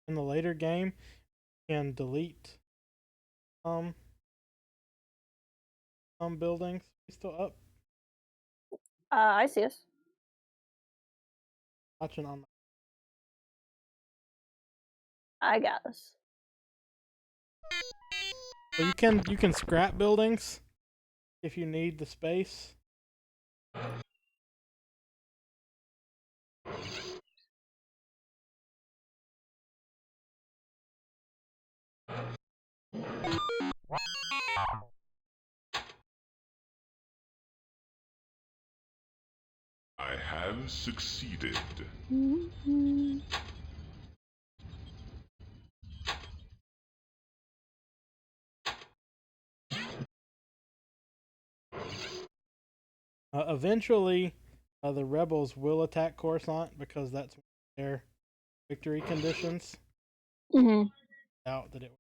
In the later game, you can delete some buildings. You still up? I see us. Watching on my. I got us. So you can scrap buildings if you need the space. I have succeeded. Eventually, the rebels will attack Coruscant because that's their victory conditions. Mm-hmm. Doubt that it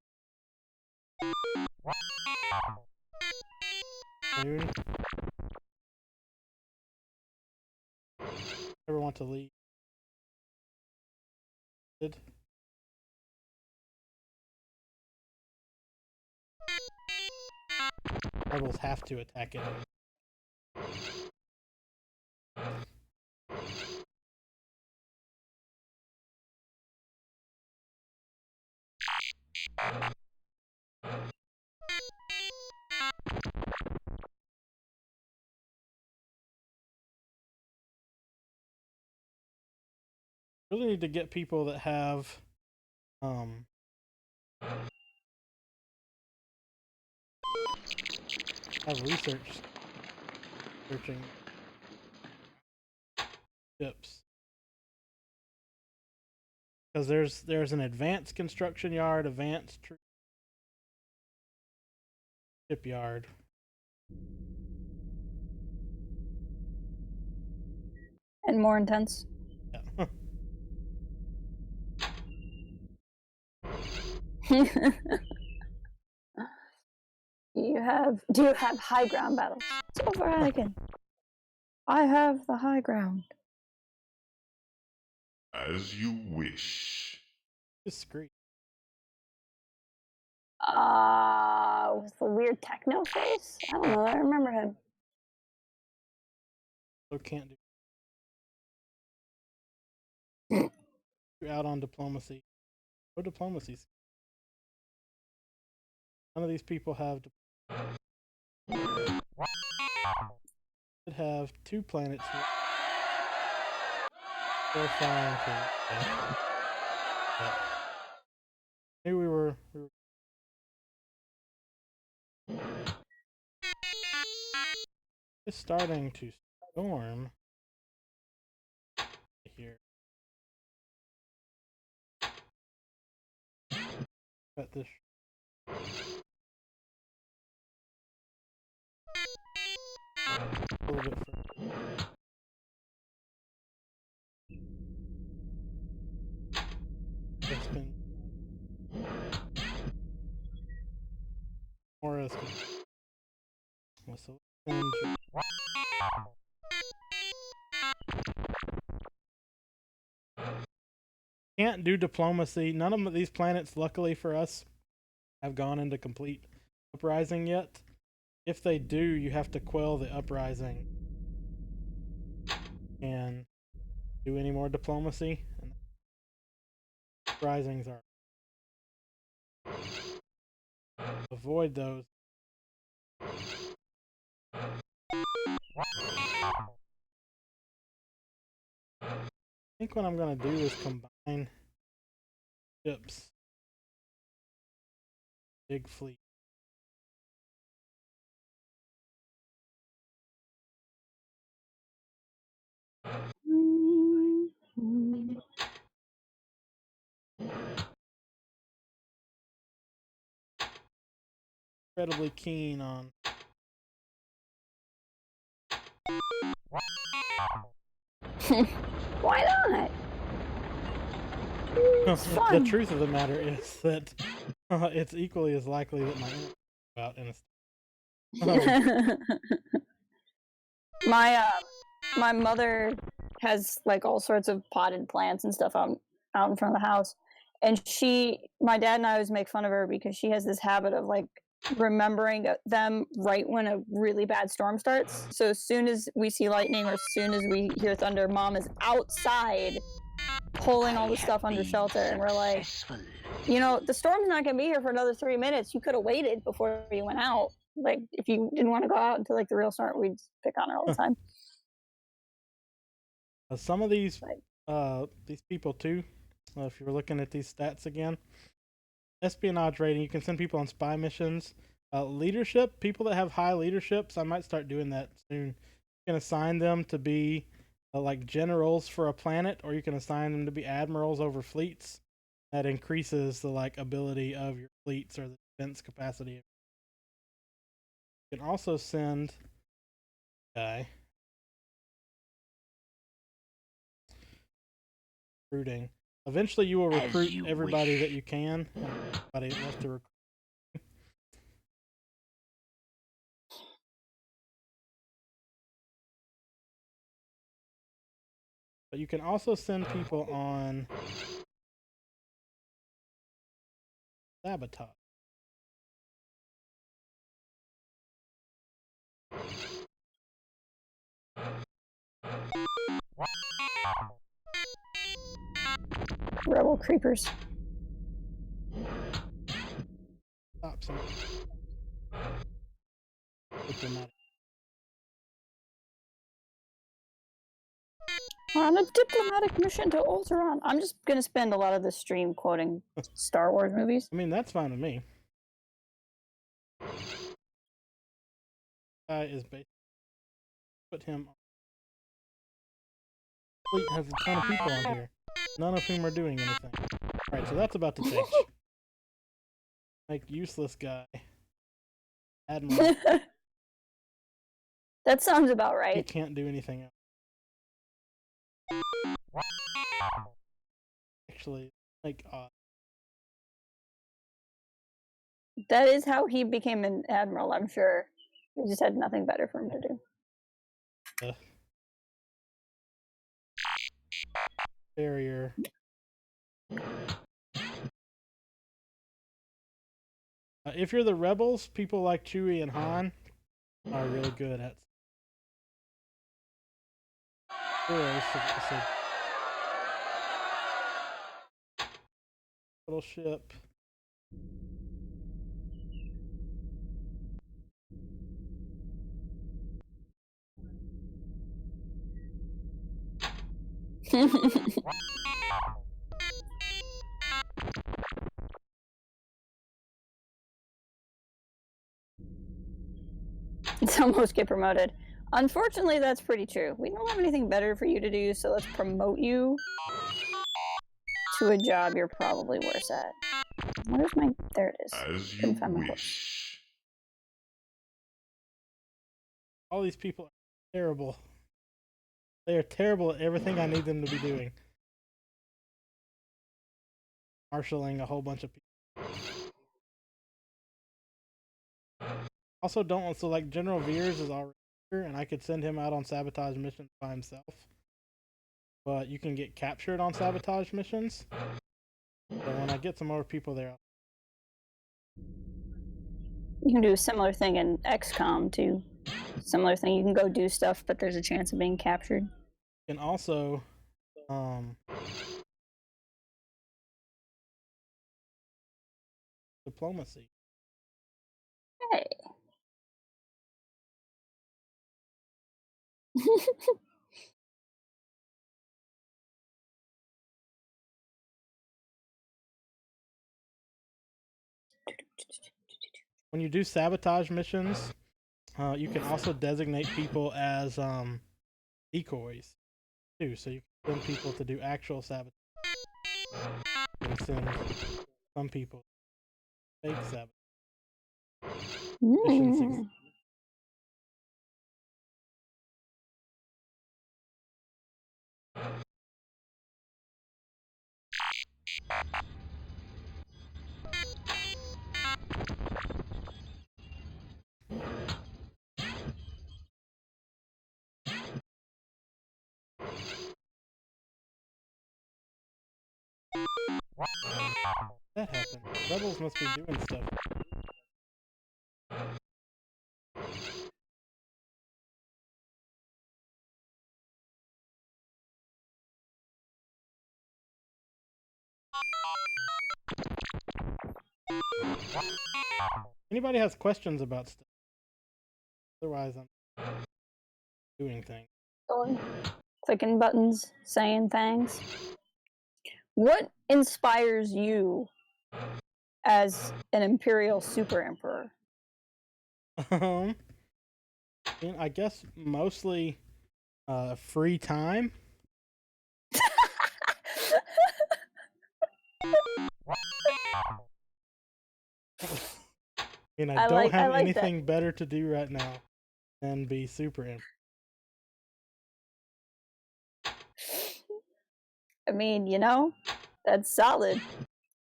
soon. Never want to leave. Rebels have to attack it. Really need to get people that have researching ships, because there's an advanced construction yard, advanced shipyard. And more intense. Yeah. Do you have high ground battles? So far, I have the high ground. As you wish. Discreet. With the weird techno face? I don't know, I remember him. So can't do. You're out on diplomacy. No diplomacy. None of these people have. Could have 2 planets here. 4, 5. Yeah. Maybe we were. It's starting to storm here. Got this. A little bit further. It's been more as can't do diplomacy. None of these planets, luckily for us, have gone into complete uprising yet. If they do, you have to quell the uprising and do any more diplomacy. And uprisings are avoid those. I think what I'm going to do is combine ships. Big fleet. Incredibly keen on. Why not? It's fun. The truth of the matter is that it's equally as likely that my internet will go out in a my mother has like all sorts of potted plants and stuff out in front of the house, and my dad and I always make fun of her because she has this habit of like remembering them right when a really bad storm starts. So as soon as we see lightning or as soon as we hear thunder, Mom is outside pulling all the stuff under shelter, and we're like, the storm's not gonna be here for another 3 minutes. You could have waited before you went out. Like, if you didn't want to go out until like the real storm, we'd pick on her all the time. Some of these people too, if you were looking at these stats again, espionage rating, you can send people on spy missions. Leadership, people that have high leaderships, I might start doing that soon. You can assign them to be like generals for a planet, or you can assign them to be admirals over fleets. That increases the ability of your fleets or the defense capacity. You can also send guy recruiting. Eventually, you will recruit everybody that you can. Everybody that wants to recruit. But you can also send people on sabotage. Rebel creepers. some diplomatic. We're on a diplomatic mission to Ultron. I'm just gonna spend a lot of the stream quoting Star Wars movies. I mean, that's fine with me. Guy is basically put him. Fleet has a ton of people on here, none of whom are doing anything. Alright, so that's about to change. Like, useless guy. Admiral. That sounds about He right. can't do anything else. Actually, like, That is how he became an admiral, I'm sure. He just had nothing better for him to do. barrier. If you're the rebels, people like Chewie and Han are really good at. Little ship. It's almost get promoted. Unfortunately, that's pretty true. We don't have anything better for you to do, so let's promote you to a job you're probably worse at. Where's my... There it is. As you Couldn't find my books. wish. All these people are terrible. They are terrible at everything I need them to be doing. Marshalling a whole bunch of people. Also, don't so like General Veers is already here, and I could send him out on sabotage missions by himself. But you can get captured on sabotage missions. So when I get some more people there, You can do a similar thing in XCOM too. Similar thing. You can go do stuff, but there's a chance of being captured. you can also diplomacy. Hey. When you do sabotage missions, you can also designate people as decoys too, so you can send people to do actual sabotage. You can send some people fake sabotage. Mission 6. That happened. Rebels must be doing stuff. Anybody has questions about stuff? Otherwise, I'm doing things. Going, clicking buttons, saying things. What inspires you as an Imperial Super Emperor? I guess mostly free time. I don't have anything better to do right now than be super emperor. I mean, you know, that's solid.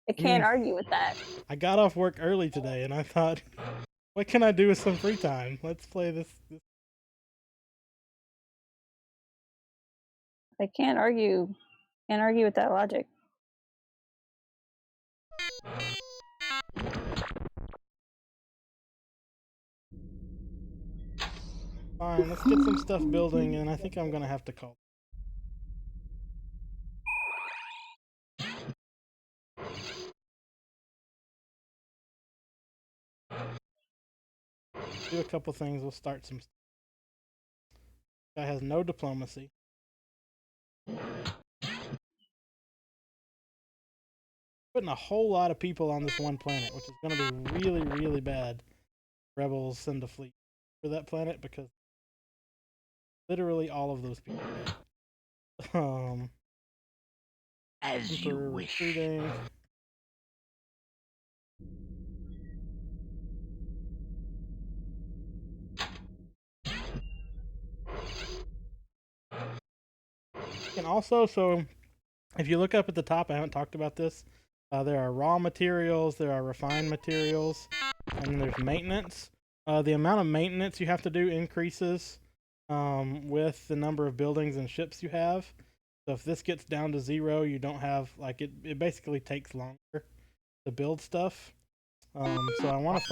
I can't argue with that. I got off work early today, and I thought, what can I do with some free time? Let's play this. I can't argue. Can't argue with that logic. Fine, let's get some stuff building, and I think I'm gonna have to call. do a couple things. We'll start some. Guy has no diplomacy. Putting a whole lot of people on this one planet, which is going to be really, really bad. Rebels send a fleet for that planet because literally all of those people. As you wish. Recruiting. And also, so if you look up at the top, I haven't talked about this. There are raw materials, there are refined materials, and then there's maintenance. The amount of maintenance you have to do increases with the number of buildings and ships you have. So if this gets down to 0, you don't have, like, it basically takes longer to build stuff. So I want to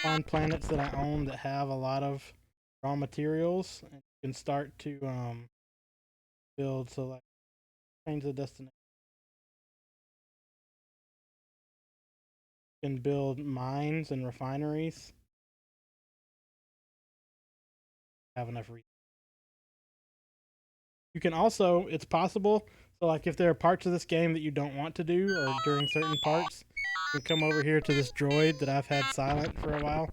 find planets that I own that have a lot of raw materials, and you can start to build. So, like, change the destination. You can build mines and refineries. Have enough resources. You can also, it's possible, so like if there are parts of this game that you don't want to do, or during certain parts, you can come over here to this droid that I've had silent for a while.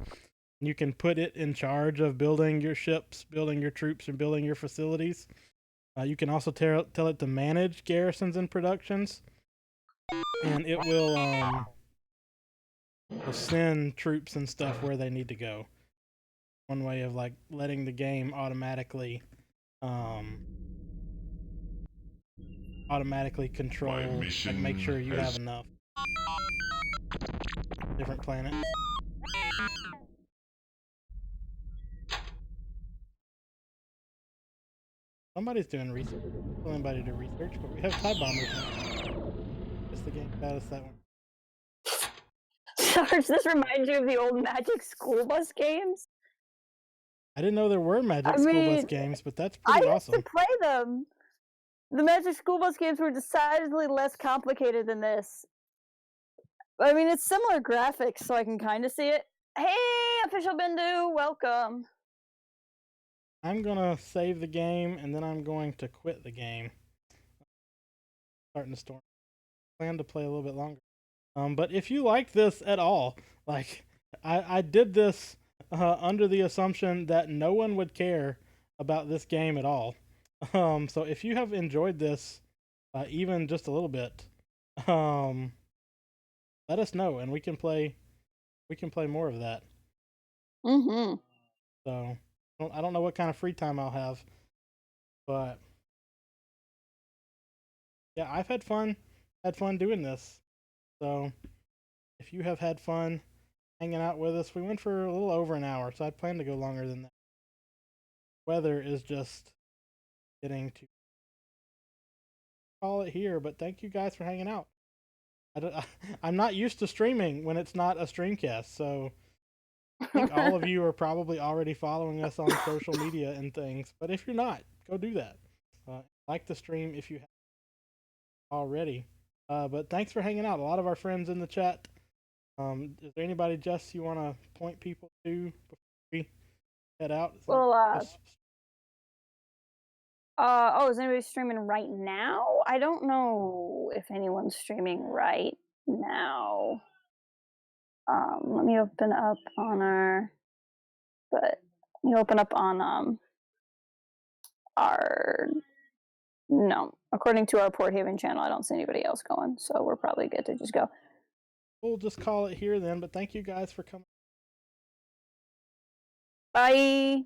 And you can put it in charge of building your ships, building your troops, and building your facilities. You can also tell it to manage garrisons and productions. And it will send troops and stuff where they need to go. One way of, like, letting the game automatically control, like, make sure you have enough. Different planets. Somebody's doing research. Tell anybody to research, but we have TIE bombers now. Guess the game got us that one. Sarge, this reminds you of the old Magic School Bus games. I didn't know there were Magic School Bus games, but that's pretty awesome. I used to play them. The Magic School Bus games were decidedly less complicated than this. I mean, it's similar graphics, so I can kind of see it. Hey, Official Bindu, welcome. I'm gonna save the game, and then I'm going to quit the game. Starting to storm. Plan to play a little bit longer. But if you like this at all, like, I did this under the assumption that no one would care about this game at all. So if you have enjoyed this, even just a little bit, let us know, and we can play more of that. Mm-hmm. So I don't know what kind of free time I'll have, but yeah, I've had fun doing this. So if you have had fun hanging out with us, we went for a little over an hour, so I plan to go longer than that. Weather is just getting to call it here, but thank you guys for hanging out. I'm not used to streaming when it's not a streamcast, so I think all of you are probably already following us on social media and things, but if you're not, go do that. Like the stream if you have already. But thanks for hanging out. A lot of our friends in the chat. Is there anybody, Jess, you want to point people to before we head out? Well, is anybody streaming right now? I don't know if anyone's streaming right now. Let me open up on no. According to our Port Haven channel, I don't see anybody else going, so we're probably good to just go. We'll just call it here then, but thank you guys for coming. Bye.